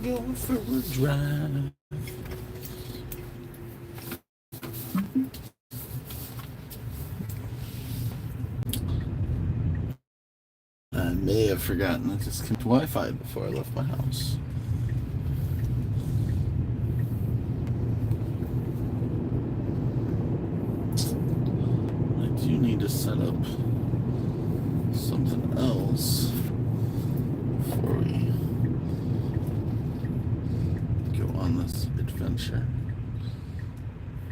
Going for a drive. I may have forgotten to disconnect Wi-Fi before I left my house. I do need to set up something else before we go on this adventure.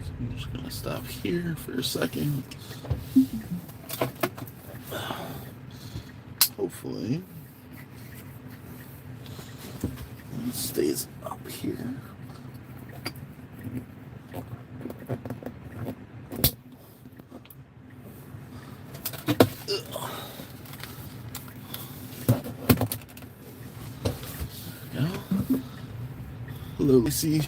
So I'm just going to stop here for a second. Hopefully it stays up here. Hello, Lucy.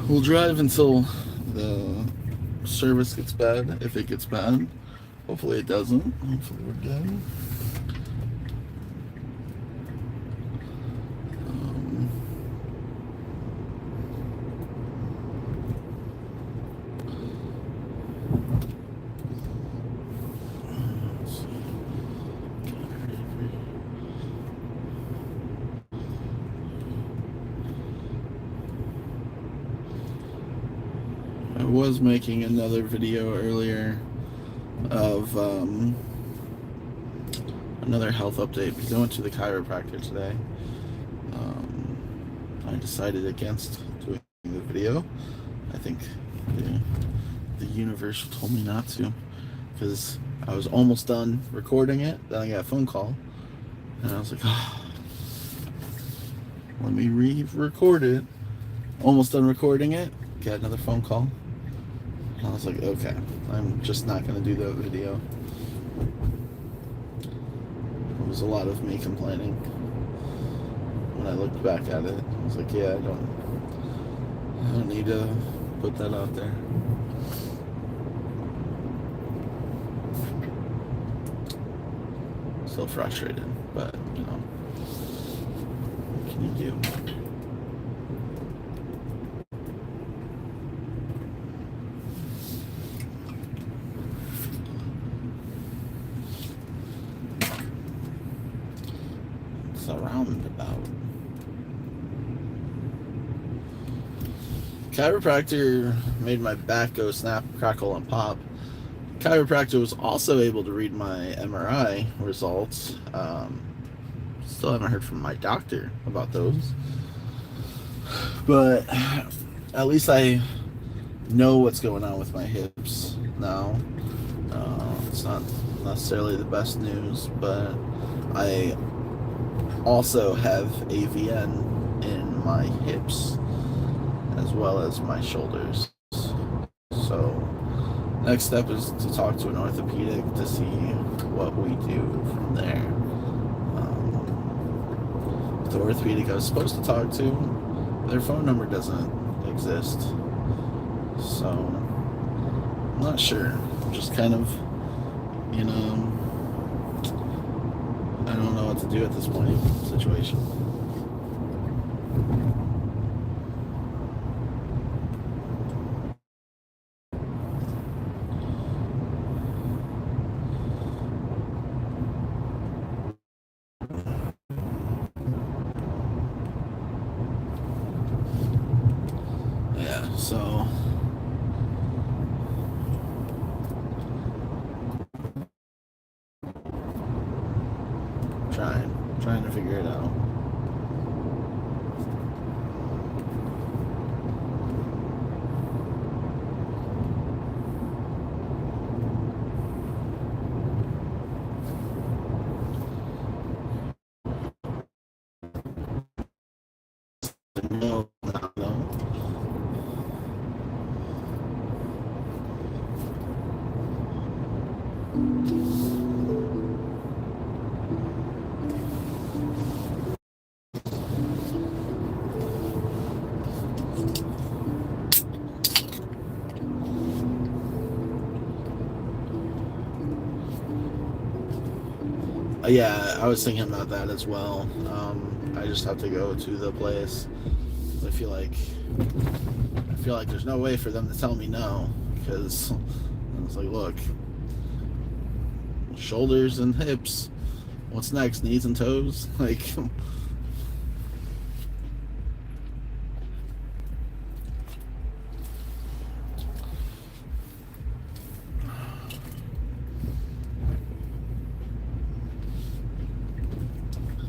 We'll drive until the service gets bad, if it gets bad. Hopefully it doesn't. Hopefully we're good. I was making another video earlier of another health update because I went to the chiropractor today. I decided against doing the video. I think the universe told me not to because I was almost done recording it. Then I got a phone call and I was like, oh, let me re-record it. Almost done recording it. Got another phone call. And I was like, okay, I'm just not going to do the video. It was a lot of me complaining. When I looked back at it, I was like, yeah, I don't need to put that out there. Still frustrated, but, you know, what can you do? It's a roundabout. Chiropractor made my back go snap, crackle, and pop. Chiropractor was also able to read my MRI results. Still haven't heard from my doctor about those. But at least I know what's going on with my hips now. It's not necessarily the best news, but I also have AVN in my hips as well as my shoulders. So next step is to talk to an orthopedic to see what we do from there. The orthopedic I was supposed to talk to, their phone number doesn't exist. So I'm not sure. I'm just kind of, you know, I don't know what to do at this point in the situation. Yeah, so trying to figure it out. No. Yeah, I was thinking about that as well. I just have to go to the place. I feel like there's no way for them to tell me no, because it's like, look, shoulders and hips. What's next? Knees and toes? Like,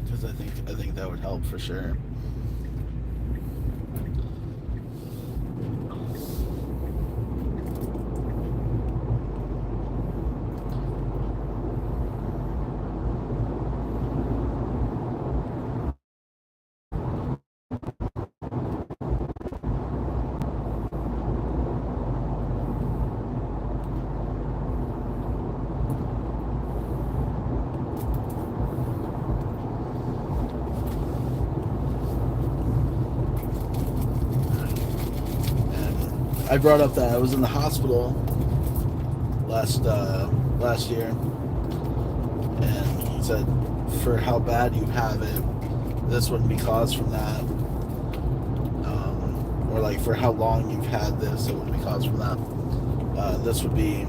because I think that would help for sure. I brought up that I was in the hospital last year, and he said, for how bad you have it, this wouldn't be caused from that, or like for how long you've had this, it wouldn't be caused from that. This would be.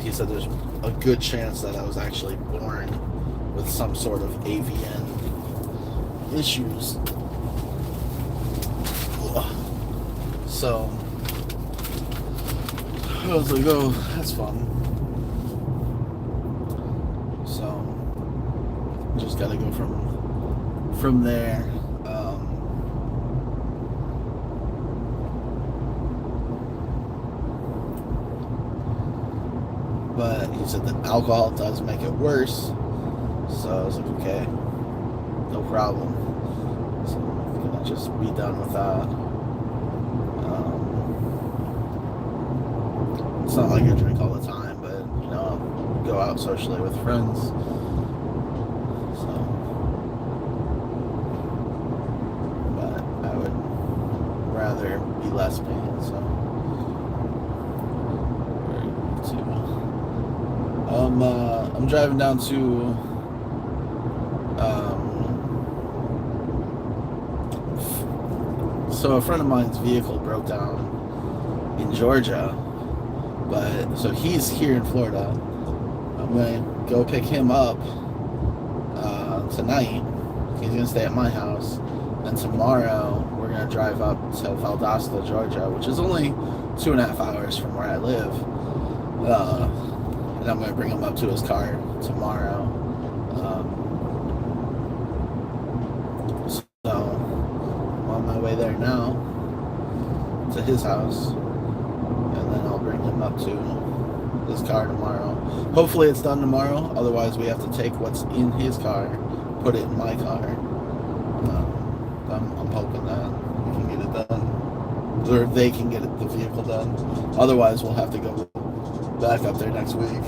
He said there's a good chance that I was actually born with some sort of avian issues. So I was like, oh, that's fun. So just gotta go from there. But he said that alcohol does make it worse. So I was like, okay, no problem. So I'm gonna just be done with that. It's not like I drink all the time, but you know, I'll go out socially with friends. So, but I would rather be less pain. So, I'm driving down to so a friend of mine's vehicle broke down in Georgia. But so he's here in Florida. I'm gonna go pick him up tonight. He's gonna stay at my house, and tomorrow we're gonna drive up to Valdosta, Georgia, which is only 2.5 hours from where I live. And I'm gonna bring him up to his car tomorrow. So I'm on my way there now to his house. And then I'll bring him up to his car tomorrow. Hopefully it's done tomorrow. Otherwise, we have to take what's in his car, put it in my car. I'm hoping that we can get it done, or they can get the vehicle done. Otherwise, we'll have to go back up there next week and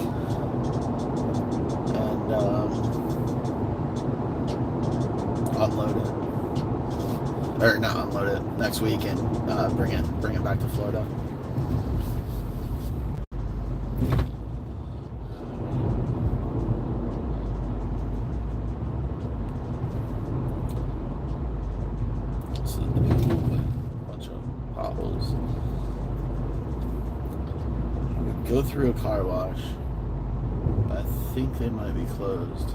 unload it, or not unload it next week, and bring it back to Florida. Go through a car wash. I think they might be closed.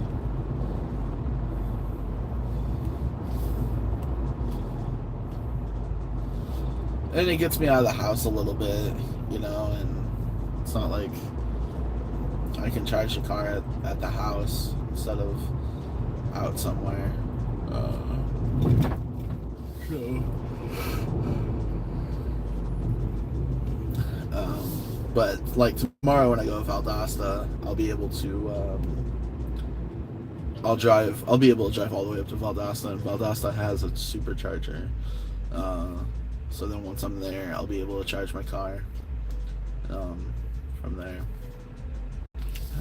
And it gets me out of the house a little bit, you know, and it's not like I can charge the car at the house instead of out somewhere. But like tomorrow when I go to Valdosta, I'll be able to I'll be able to drive all the way up to Valdosta, and Valdosta has a supercharger. So then once I'm there, I'll be able to charge my car from there.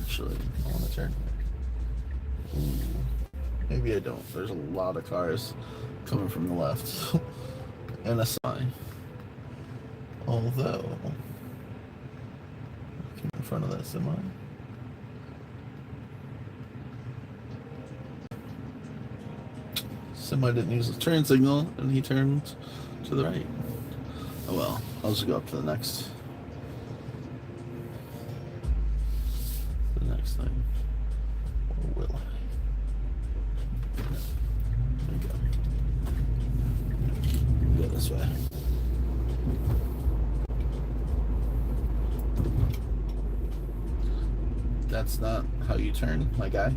Actually, I want to turn. Maybe I don't. There's a lot of cars coming from the left. And a sign. Although, in front of this, am I? semi didn't use the turn signal, and he turned to the right. Oh well, I'll just go up to the next thing. Or will I? Go this way. That's not how you turn, my guy.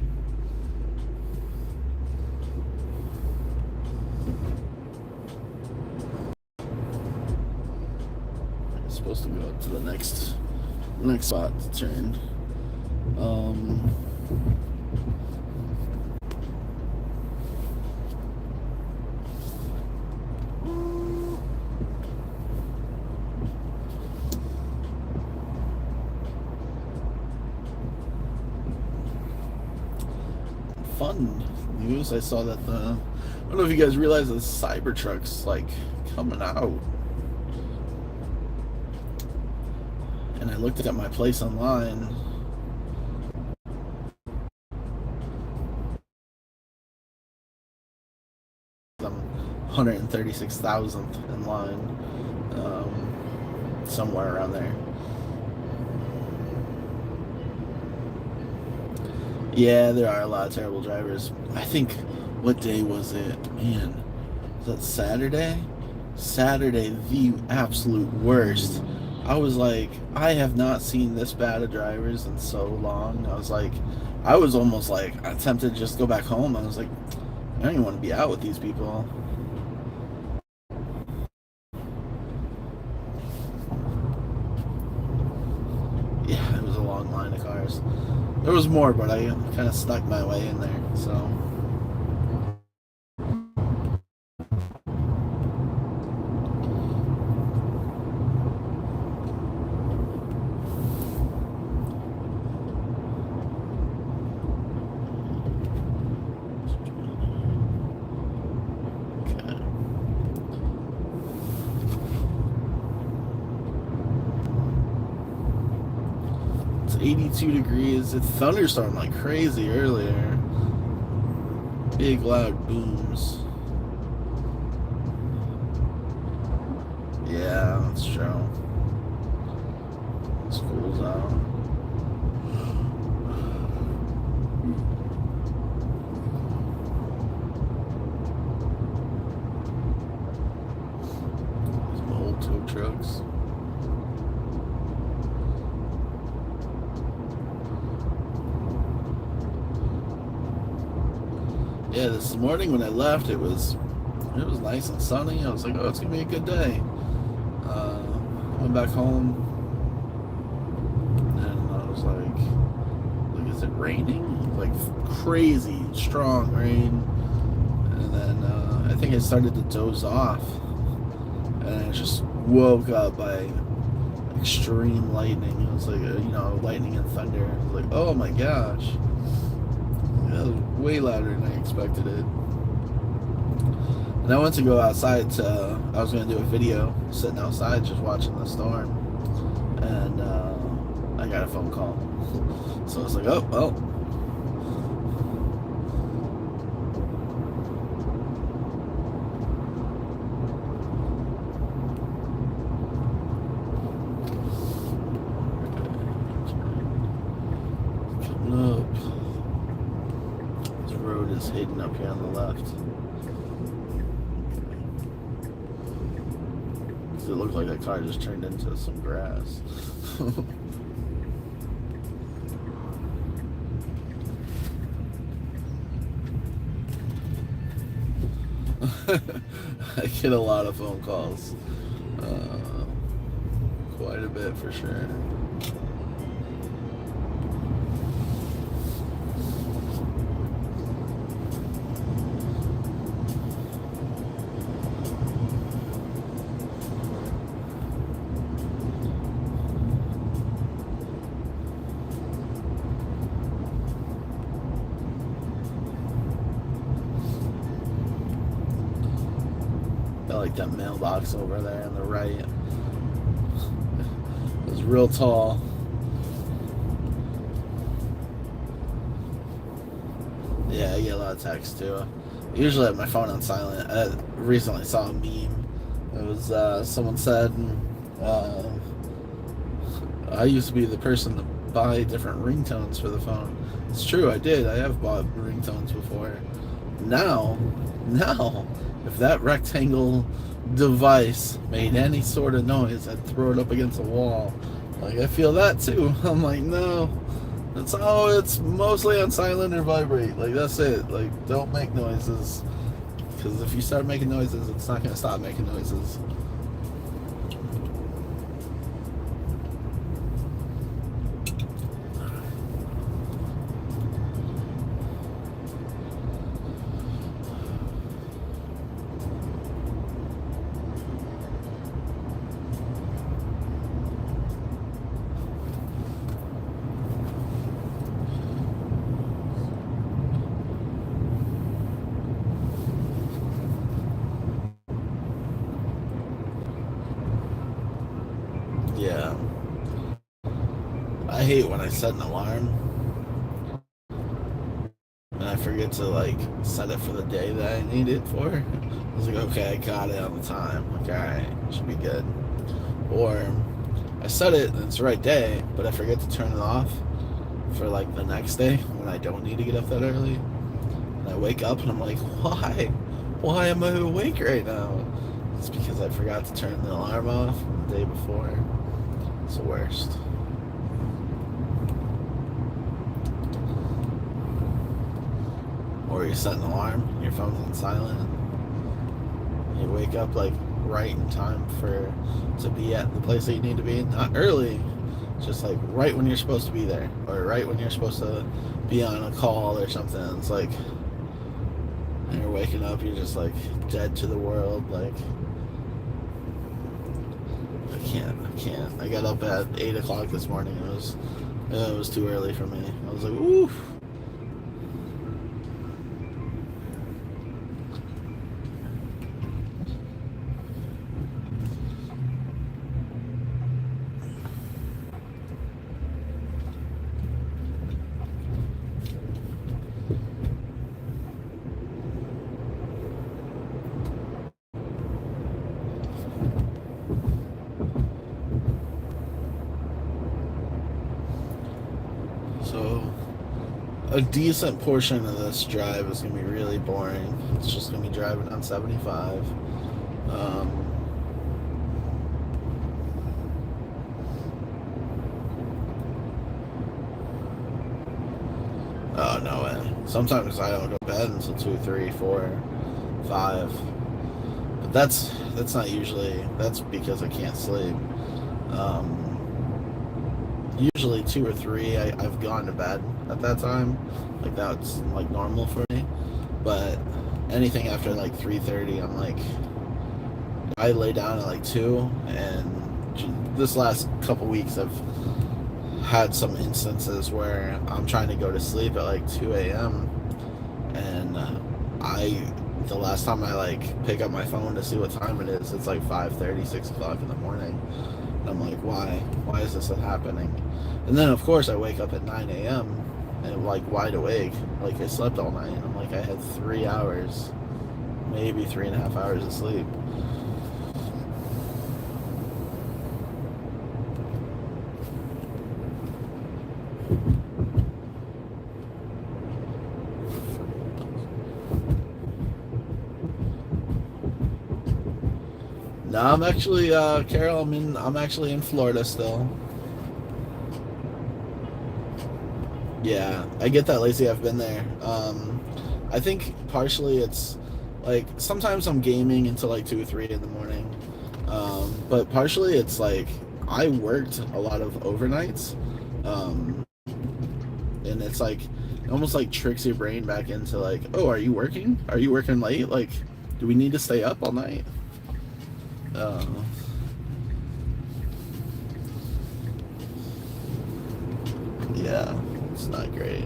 I'm supposed to go up to the next spot to turn. Fun news. I saw that I don't know if you guys realize the Cybertruck's like coming out. And I looked at my place online. I'm 136,000th in line. Somewhere around there. Yeah, there are a lot of terrible drivers. I think, what day was it? Man, was that Saturday? Saturday, the absolute worst. I was like, I have not seen this bad of drivers in so long. I was almost like, I tempted to just go back home. I was like, I don't even want to be out with these people. Yeah, it was a long line of cars. There was more, but I kind of snuck my way in there, so. It's 82 degrees. It thunderstormed like crazy earlier. Big loud booms. Yeah, that's true. School's out. Some old tow trucks. Yeah, this morning when I left, it was nice and sunny. I was like, oh, it's gonna be a good day. Went back home, and I was like, is it raining? Like crazy strong rain. And then I think I started to doze off, and I just woke up by extreme lightning. It was like, lightning and thunder. I was like, oh my gosh. That was way louder than I expected it. And I went to go outside I was going to do a video sitting outside just watching the storm. And I got a phone call. So I was like, oh, well. Coming up. This road is hidden up here on the left. It looked like that car just turned into some grass. I get a lot of phone calls. Quite a bit for sure. I like that mailbox over there on the right. It was real tall. Yeah, I get a lot of texts too. usually have my phone on silent. I recently saw a meme. It was someone said, uh, I used to be the person to buy different ringtones for the phone. It's true, I did. I have bought ringtones before. Now, if that rectangle device made any sort of noise, I'd throw it up against a wall. Like, I feel that too. I'm like, no. It's mostly on silent or vibrate. Like, that's it. Like, don't make noises. Because if you start making noises, it's not going to stop making noises. Yeah. I hate when I set an alarm and I forget to like set it for the day that I need it for. I was like, okay, I got it on the time. Like, alright, should be good. Or I set it and it's the right day, but I forget to turn it off for like the next day when I don't need to get up that early. And I wake up and I'm like, why? Why am I awake right now? It's because I forgot to turn the alarm off the day before. It's the worst. Or you set an alarm, your phone's on silent, you wake up like right in time to be at the place that you need to be. Not early, just like right when you're supposed to be there, or right when you're supposed to be on a call or something. It's like, and you're waking up, you're just like dead to the world. Like, I can't. I got up at 8 o'clock this morning. It was too early for me. I was like, oof. So a decent portion of this drive is going to be really boring. It's just going to be driving on 75. Oh, no way. Sometimes I don't go to bed until 2, 3, 4, 5. But that's not usually, that's because I can't sleep. Usually 2 or 3, I've gone to bed at that time. Like, that's like normal for me. But anything after like 3:30, I'm like, I lay down at like 2, and this last couple weeks I've had some instances where I'm trying to go to sleep at like 2 a.m. and the last time I like pick up my phone to see what time it is, it's like 5:30, 6 o'clock in the morning. And I'm like, why is this happening? And then of course I wake up at 9 a.m. and I'm like wide awake, like I slept all night. I'm like, I had 3 hours, maybe 3.5 hours of sleep. No, I'm actually, Carol, I'm actually in Florida still. Yeah, I get that, Lacey. I've been there. I think partially it's like sometimes I'm gaming until like 2 or 3 in the morning. But partially it's like I worked a lot of overnights. And it's like it almost like tricks your brain back into like, oh, are you working? Are you working late? Like, do we need to stay up all night? Yeah, it's not great.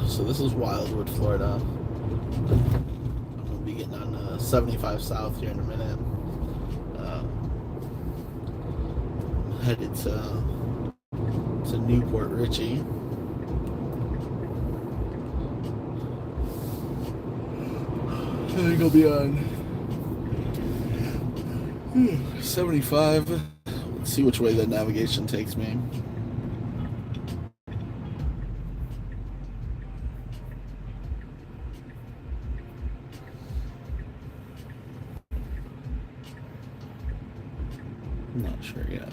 So this is Wildwood, Florida. I'm gonna be getting on 75 South here in a minute. I'm headed to Newport Richey. think I'll be on 75. Let's see which way the navigation takes me. I'm not sure yet.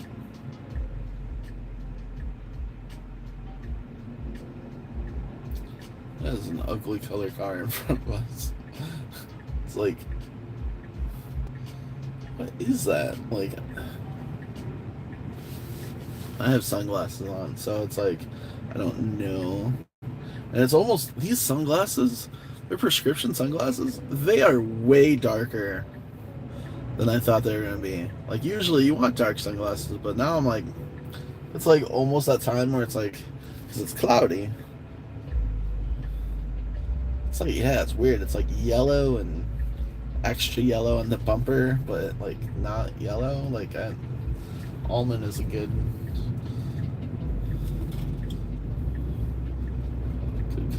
That is an ugly color car in front of us. It's like, what is that? Like, I have sunglasses on, so it's like, I don't know. And it's almost, these sunglasses, they're prescription sunglasses, they are way darker than I thought they were going to be. Like, usually you want dark sunglasses, but now I'm like, it's like almost that time where it's like, because it's cloudy. It's like, yeah, it's weird. It's like yellow and extra yellow on the bumper, but like not yellow. Like, almond is a good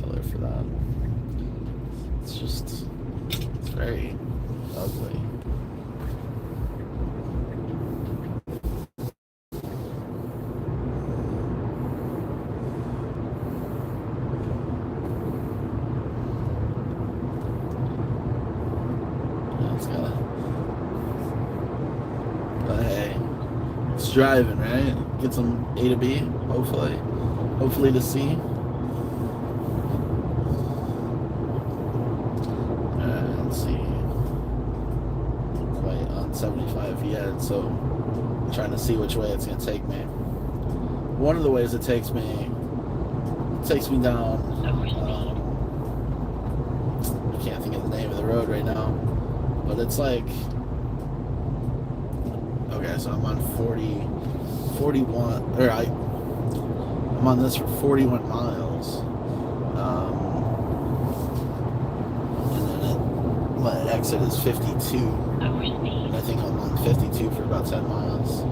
color for that. It's just, it's very ugly. Driving, right? Get some A to B, hopefully to C. Let's see. Quite on 75 yet, so I'm trying to see which way it's gonna take me. One of the ways it takes me down. I can't think of the name of the road right now, but it's like. Okay, so I'm on 41, or I'm on this for 41 miles. And then my exit is 52. And I think I'm on 52 for about 10 miles.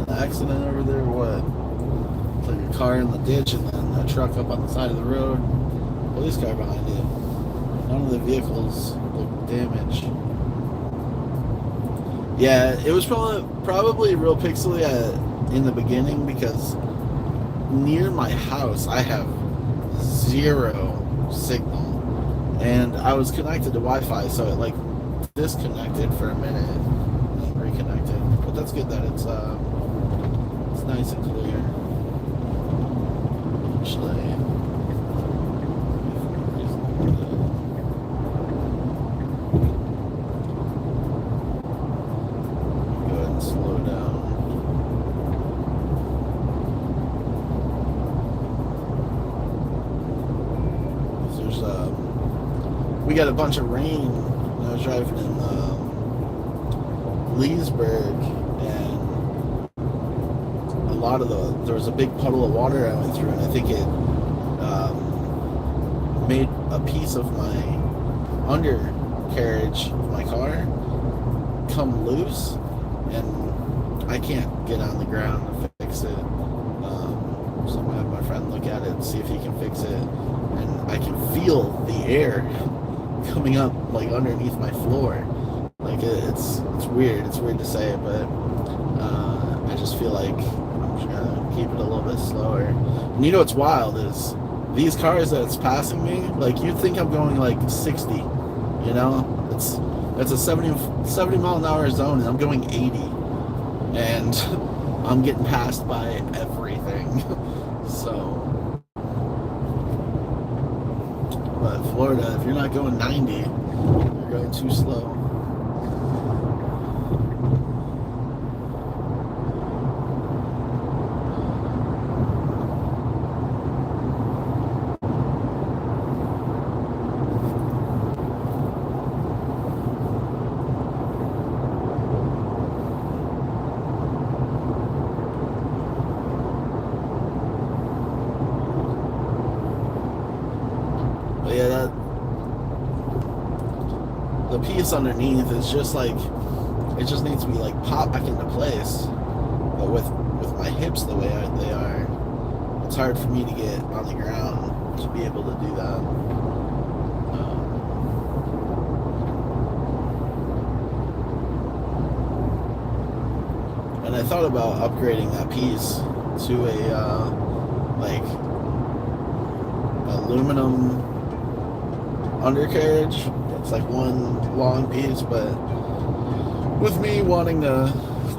Accident over there or what? It's like a car in the ditch and then a truck up on the side of the road. Police car behind it. None of the vehicles look damaged. Yeah, it was probably real pixely in the beginning because near my house I have 0 signal. And I was connected to Wi-Fi, so it like disconnected for a minute and then reconnected. But that's good that it's nice and clear. Actually, go ahead and slow down. We got a bunch of rain when I was driving in Leesburg, and there was a big puddle of water I went through, and I think it made a piece of my undercarriage of my car come loose, and I can't get on the ground to fix it. So I'm gonna have my friend look at it and see if he can fix it, and I can feel the air coming up like underneath my floor. Like it's weird. It's weird to say it, but I just feel like I'm just gonna keep it a little bit slower. And you know what's wild is these cars that's passing me, like you'd think I'm going like 60, you know? It's a 70 mile an hour zone and I'm going 80. And I'm getting passed by everything. So, but Florida, if you're not going 90, you're going too slow. But yeah, the piece underneath is just like, it just needs to be like popped back into place. But with my hips the way they are, it's hard for me to get on the ground to be able to do that. And I thought about upgrading that piece to a like aluminum undercarriage. It's like one long piece, but with me wanting to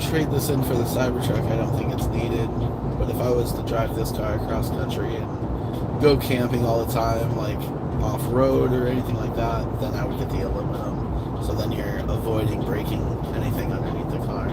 trade this in for the Cybertruck, I don't think it's needed. But if I was to drive this car across country and go camping all the time, like off-road or anything like that, then I would get the aluminum. So then you're avoiding breaking anything underneath the car.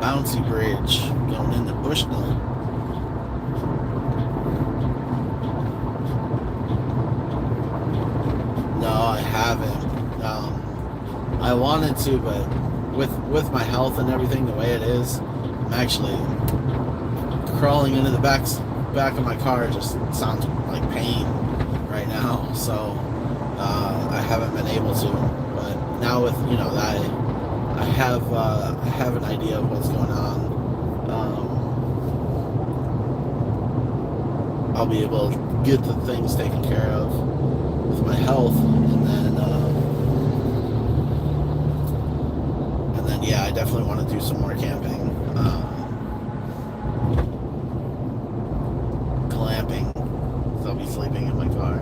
Bouncy bridge going into Bushnell. No, I haven't. I wanted to, but with my health and everything the way it is, I'm actually crawling into the back of my car just sounds like pain right now. So I haven't been able to. But now with that. I have an idea of what's going on. I'll be able to get the things taken care of with my health, and then yeah, I definitely want to do some more camping, glamping. So I'll be sleeping in my car.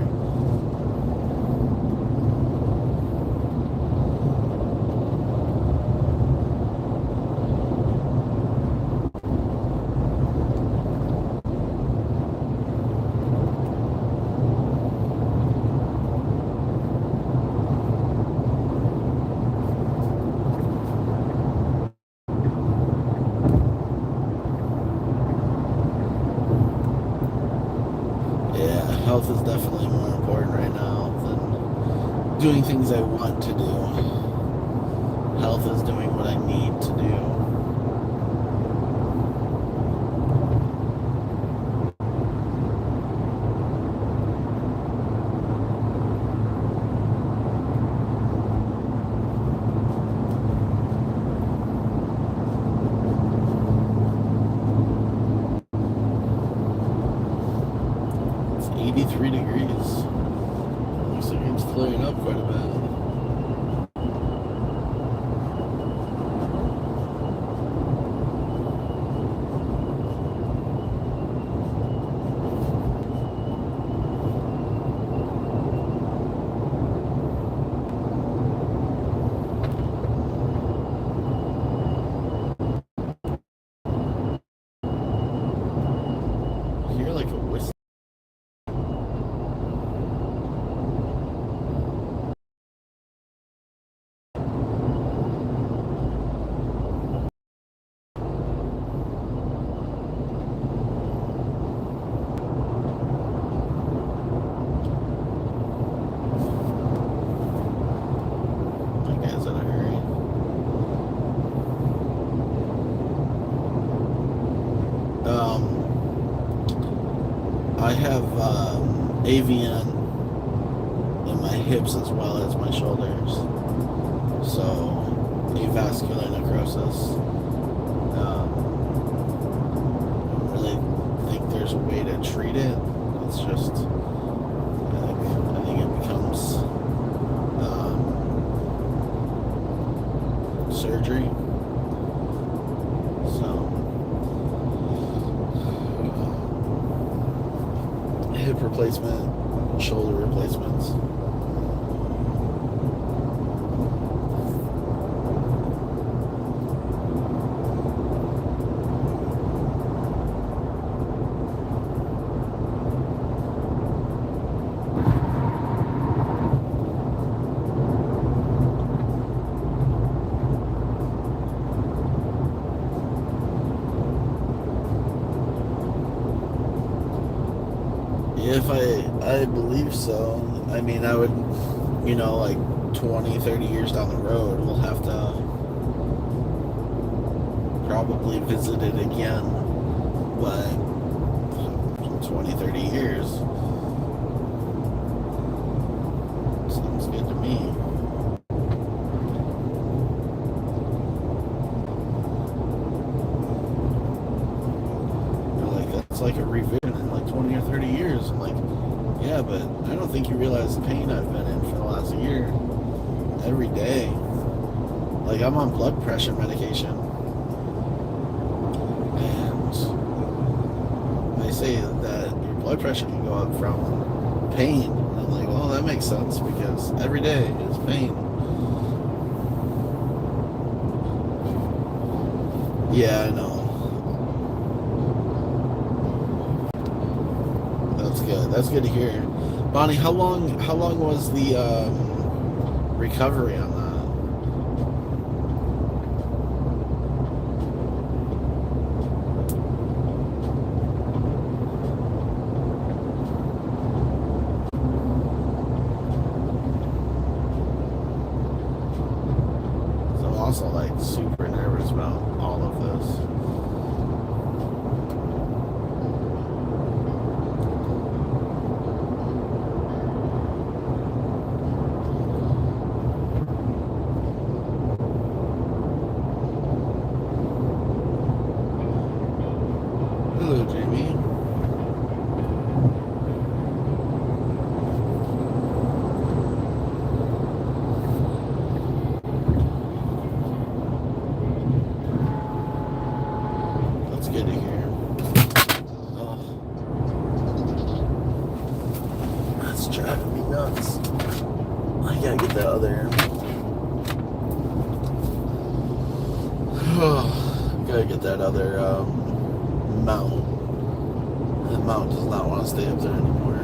Health is definitely more important right now than doing things I want to do. Health is doing what I need to do. It's 83 degrees. Looks like it's clearing up quite a bit. You're like a whistle. I have AVN in my hips as well as my shoulders. So, avascular necrosis. I don't really think there's a way to treat it. It's just, I think it becomes surgery. So, hip replacement, shoulder replacements. If I believe so. I mean, I would, like 20, 30 years down the road, we'll have to probably visit it again. But 20, 30 years sounds good to me. That's like a revision in like 20 or 30 years. I'm like, yeah, but I don't think you realize the pain I've been in for the last year. Every day. Like, I'm on blood pressure medication. And they say that your blood pressure can go up from pain. And I'm like, well, that makes sense because every day is pain. Yeah, I know. That's good to hear. Bonnie, how long was the recovery on that? So I'm also like super nervous about all of this. Hello, Jamie. That's good to hear. Oh, that's driving me nuts. I gotta get that other. Gotta get that other mount. The mount does not want to stay up there anymore.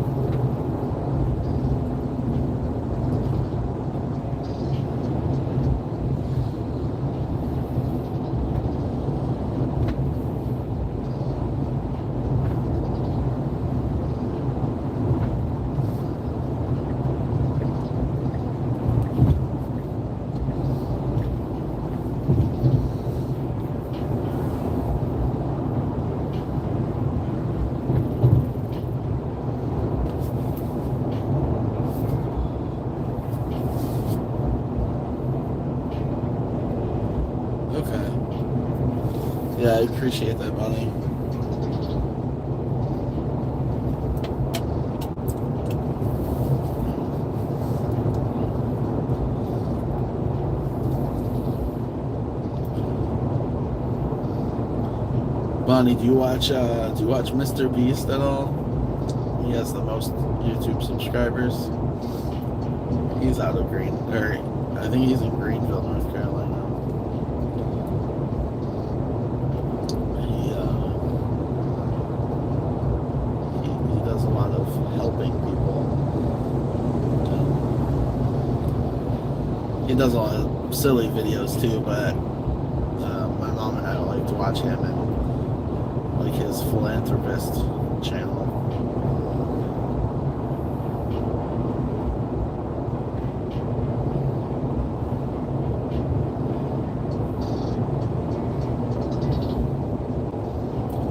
Okay. Yeah, I appreciate that, buddy. Bonnie, do you watch Mr. Beast at all? He has the most YouTube subscribers. He's out of I think he's in Greenville, North Carolina. He does a lot of helping people. He does a lot of silly videos too, but my mom and I like to watch him and like his philanthropist channel.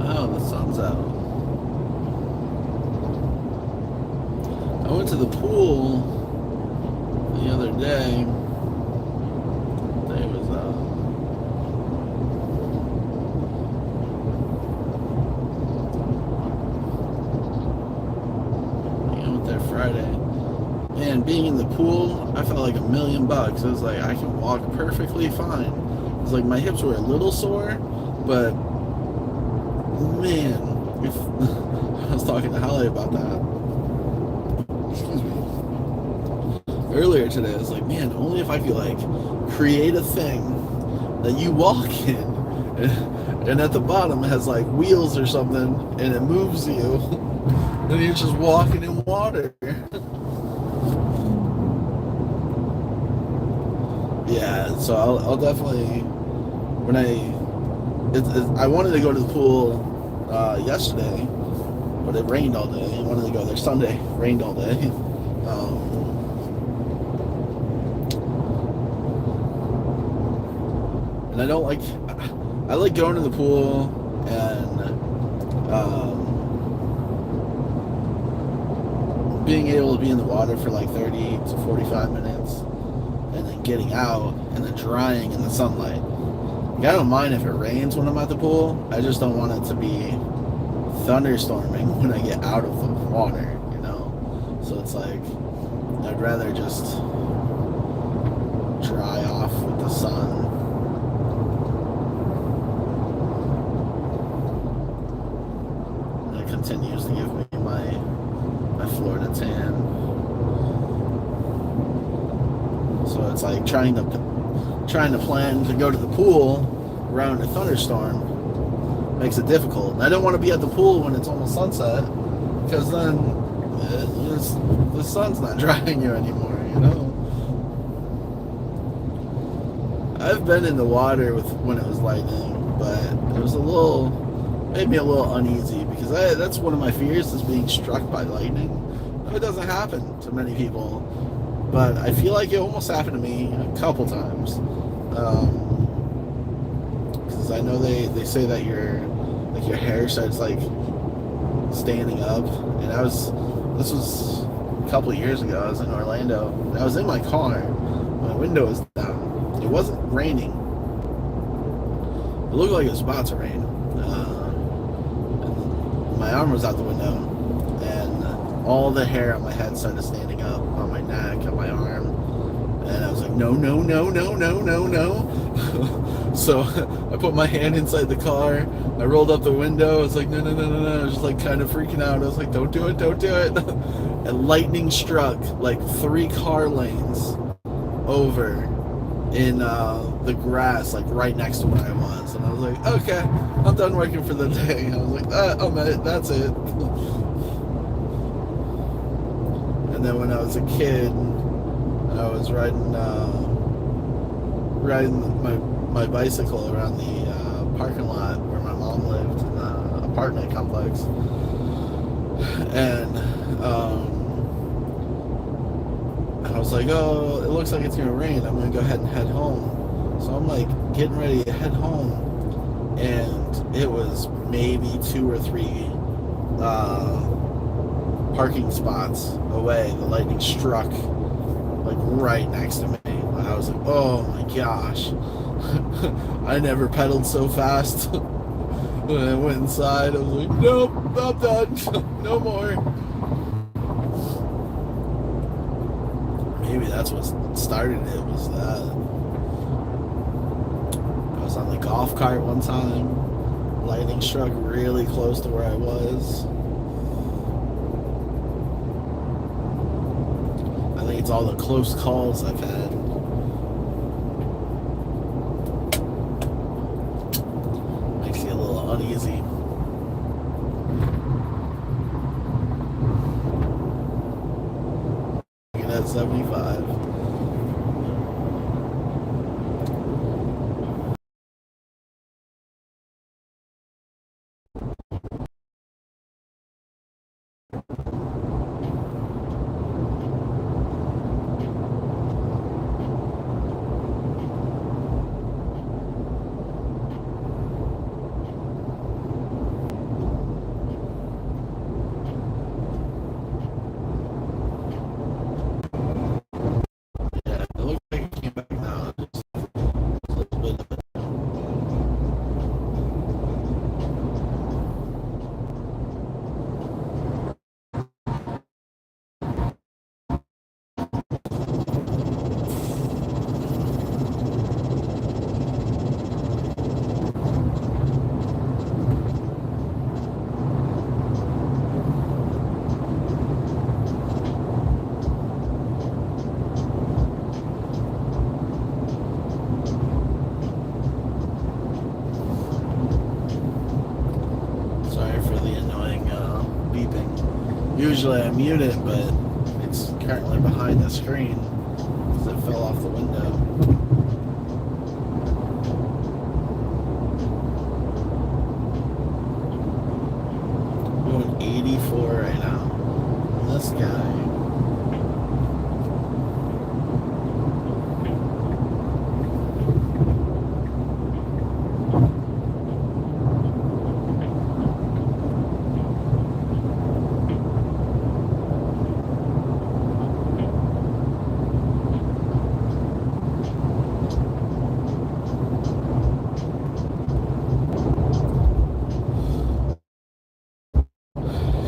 Oh, the sun's out. went to the pool the other day. It was I went there Friday. Man, being in the pool, I felt like $1,000,000. It was like I can walk perfectly fine. It was like my hips were a little sore, but man, if I was talking to Holly about that. Excuse me. Earlier today, I was like, man, only if I could like create a thing that you walk in, and at the bottom has like wheels or something, and it moves you, and you're just walking in water. Yeah, so I'll definitely when I wanted to go to the pool yesterday, but it rained all day. I wanted to go there Sunday, rained all day. And I don't like. I like going to the pool and being able to be in the water for like 30 to 45 minutes, and then getting out and then drying in the sunlight. Like, I don't mind if it rains when I'm at the pool. I just don't want it to be thunderstorming when I get out of the water, you know? So it's like, I'd rather just dry off with the sun. And it continues to give me my Florida tan. So it's like trying to plan to go to the pool around a thunderstorm makes it difficult. And I don't want to be at the pool when it's almost sunset, because then the sun's not drying you anymore, you know? I've been in the water when it was lightning, but it was made me a little uneasy, because that's one of my fears, is being struck by lightning. It doesn't happen to many people, but I feel like it almost happened to me a couple times. Because I know they say that your hair starts like standing up, and this was a couple of years ago. I was in Orlando, and I was in my car. My window was down. It wasn't raining. It looked like it was about to rain. My arm was out the window, and all the hair on my head started standing up on my neck, on my arm, and I was like, no. So I put my hand inside the car. I rolled up the window. I was like, no. I was just like kind of freaking out. I was like, don't do it. And lightning struck like 3 car lanes over in the grass, like right next to where I was. And I was like, okay, I'm done working for the day. I was like, that's it. And then when I was a kid, I was riding my bicycle around the parking lot where my mom lived in the apartment complex, and I was like, oh, it looks like it's gonna rain. I'm gonna go ahead and head home. So I'm like getting ready to head home, and it was maybe 2 or 3 parking spots away. The lightning struck like right next to me. I was like, oh my gosh. I never pedaled so fast. When I went inside, I was like, nope, I'm done. No more. Maybe that's what started it, was that. I was on the golf cart one time. Lightning struck really close to where I was. I think it's all the close calls I've had. Makes you a little uneasy. At 75. Usually I mute it, but it's currently behind the screen because it fell off the window. Doing 84 right now. And this guy.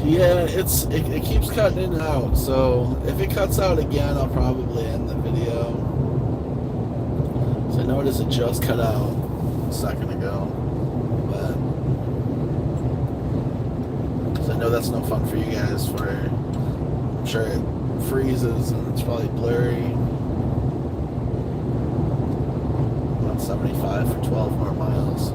Yeah, it keeps cutting in and out. So if it cuts out again, I'll probably end the video. So I noticed it just cut out a second ago, but so I know that's no fun for you guys. I'm sure it freezes and it's probably blurry. About 75 for 12 more miles.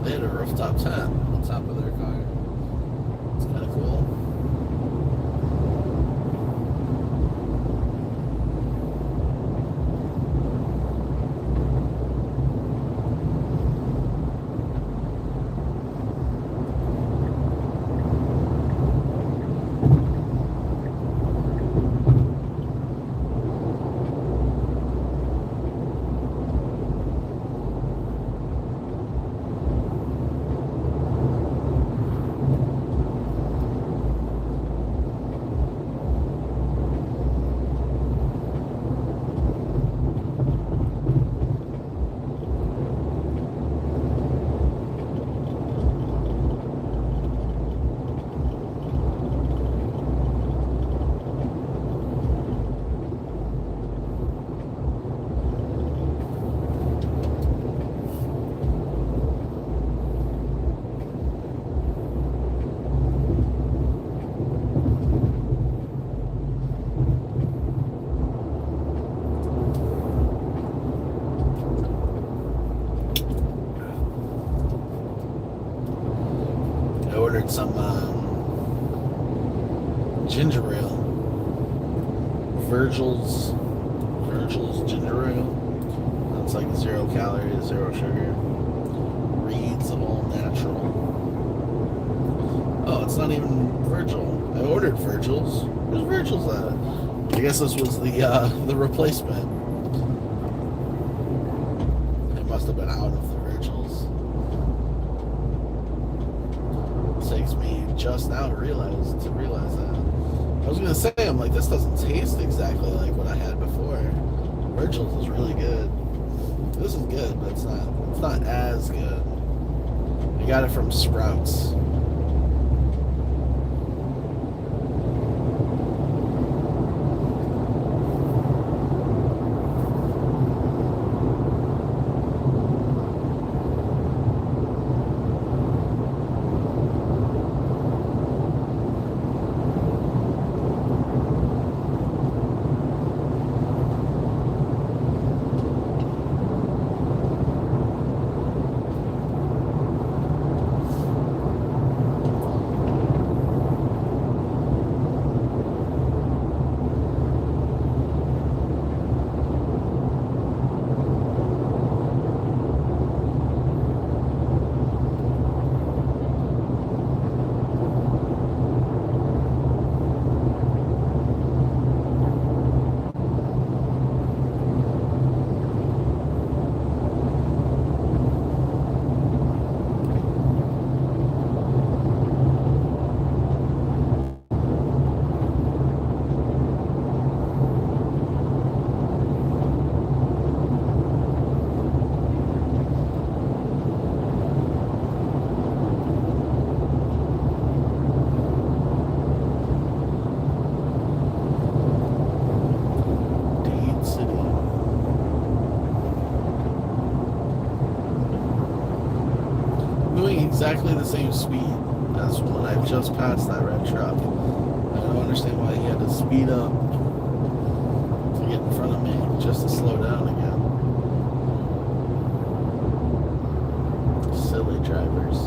They had a rooftop tent on top of their car. It's kind of cool. I ordered some ginger ale. Virgil's ginger ale. It's like 0 calories, 0 sugar. Reed's all natural. Oh, it's not even Virgil. I ordered Virgil's. Where's Virgil's at? I guess this was the replacement. It must have been out of the Virgil's. It takes me just now to realize that. I was gonna say, I'm like, this doesn't taste exactly like what I had before. Virgil's is really good. This is good, but it's not as good. I got it from Sprouts. exactly the same speed as when I just passed that red truck. I don't understand why he had to speed up to get in front of me just to slow down again. Silly drivers.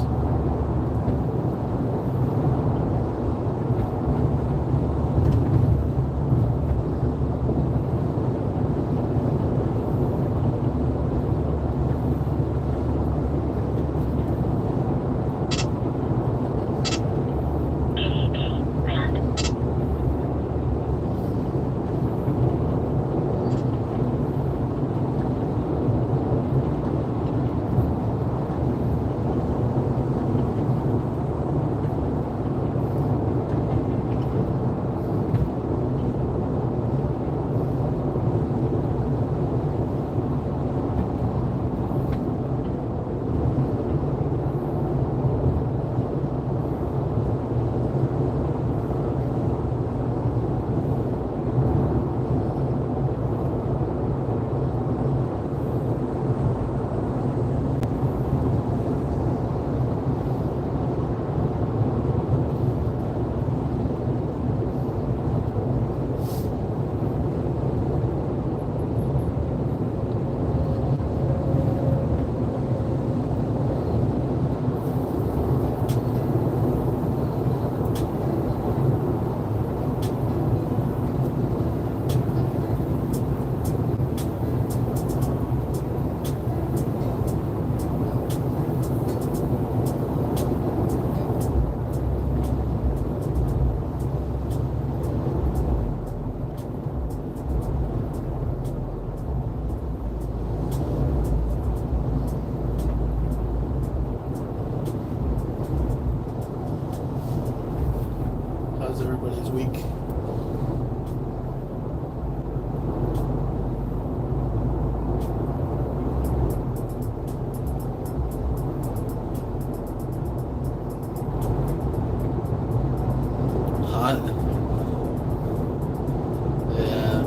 How's everybody's week? Hot. Yeah.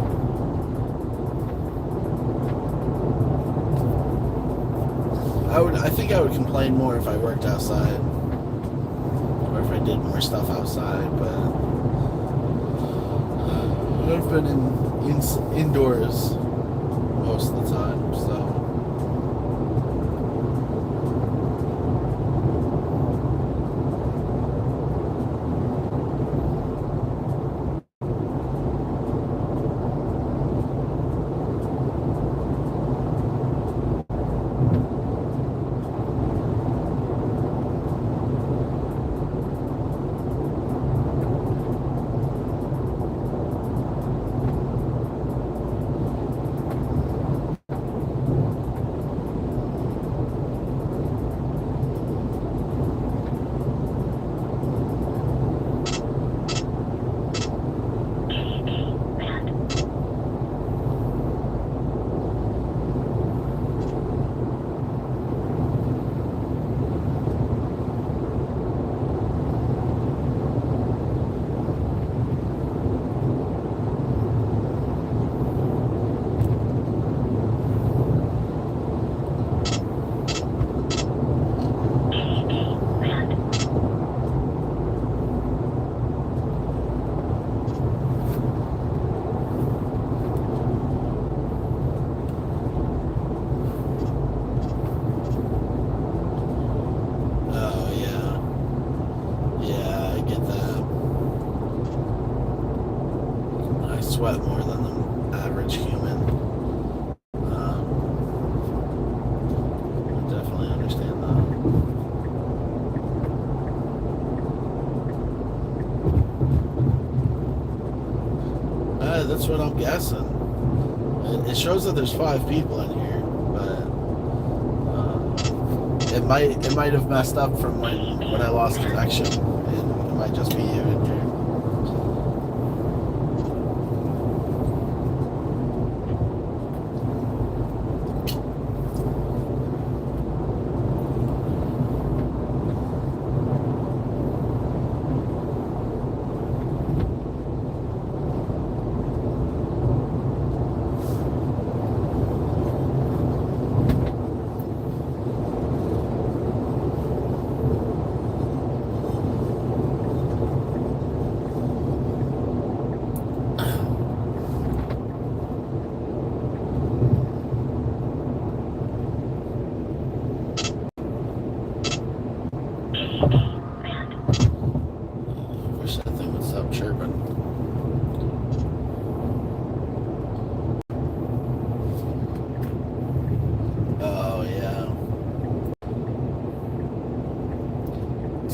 I think I would complain more if I worked outside. Or if I did more stuff outside, but I've been indoors most of the time, so. Sweat more than the average human. I definitely understand that. That's what I'm guessing. It shows that there's 5 people in here, but it might have messed up from when I lost connection. It might just be you in here.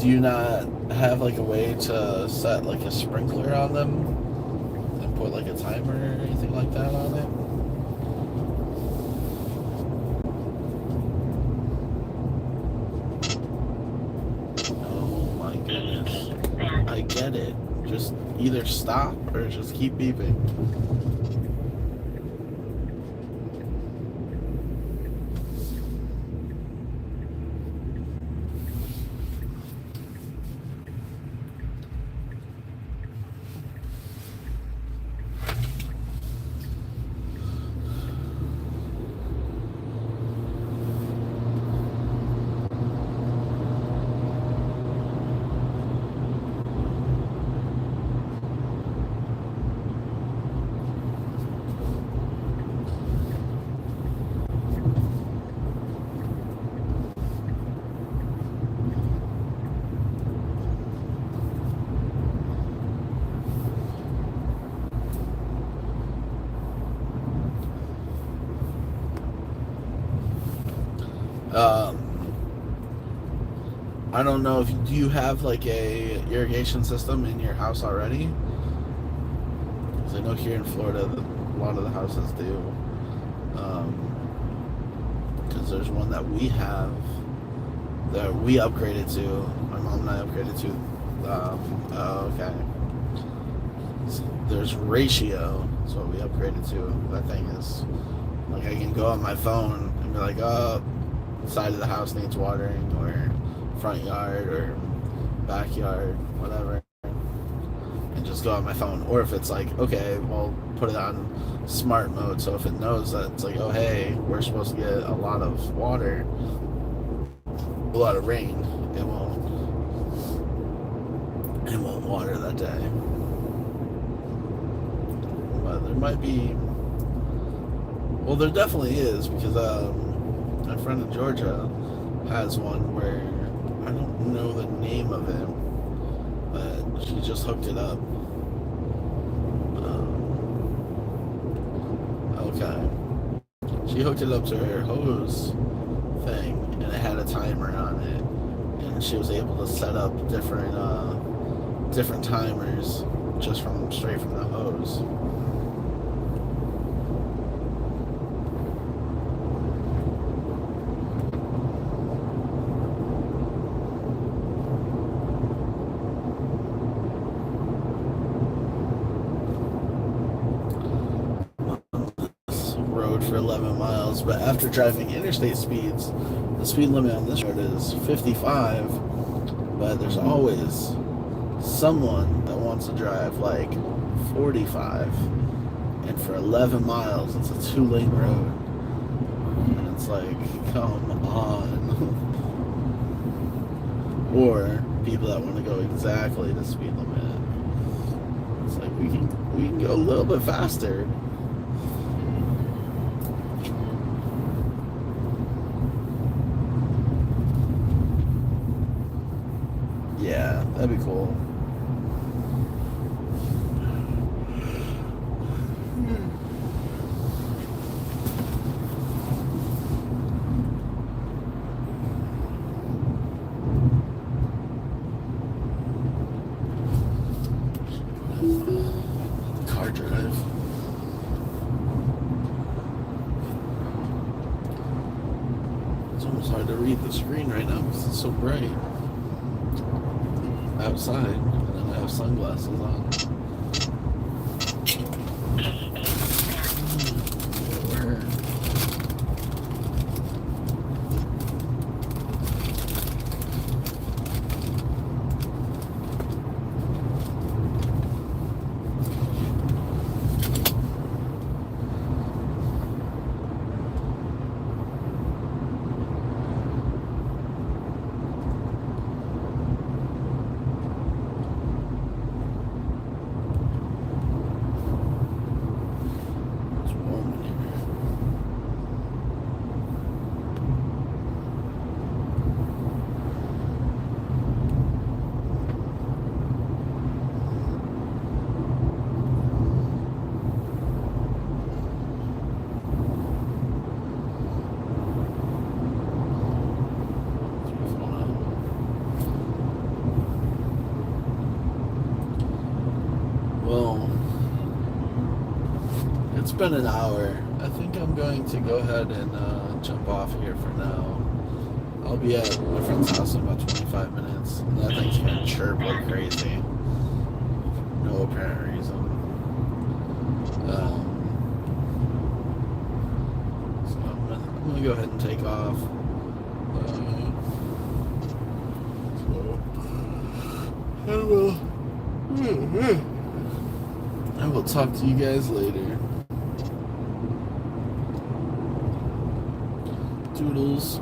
Do you not have like a way to set like a sprinkler on them and put like a timer or anything like that on it? Oh my goodness. I get it. Just either stop or just keep beeping. I don't know if do you have like a irrigation system in your house already? Because I know here in Florida, a lot of the houses do. Because there's one that we have that we upgraded to. My mom and I upgraded to. Okay. So there's Ratio. That's what we upgraded to. That thing is like I can go on my phone and be like, oh, side of the house needs watering, or front yard or backyard, whatever, and just go on my phone. Or if it's like, okay, well, put it on smart mode, so if it knows that it's like, oh hey, we're supposed to get a lot of water, a lot of rain, it won't water that day. But there might be, well, there definitely is, because my friend in Georgia has one where I don't know the name of it, but she just hooked it up. Okay. She hooked it up to her hose thing, and it had a timer on it, and she was able to set up different timers just straight from the hose. For 11 miles, but after driving interstate speeds, the speed limit on this road is 55, but there's always someone that wants to drive like 45, and for 11 miles it's a 2-lane road, and it's like, come on. Or people that want to go exactly the speed limit. It's like we can go a little bit faster. Yeah, that'd be cool. Car drive. It's almost hard to read the screen right now because it's so bright outside, and then I have sunglasses on. been an hour. I think I'm going to go ahead and jump off here for now. I'll be at my friend's house in about 25 minutes. And that thing's gonna chirp like crazy. For no apparent reason. So I'm gonna go ahead and take off. I will talk to you guys later. Doodles.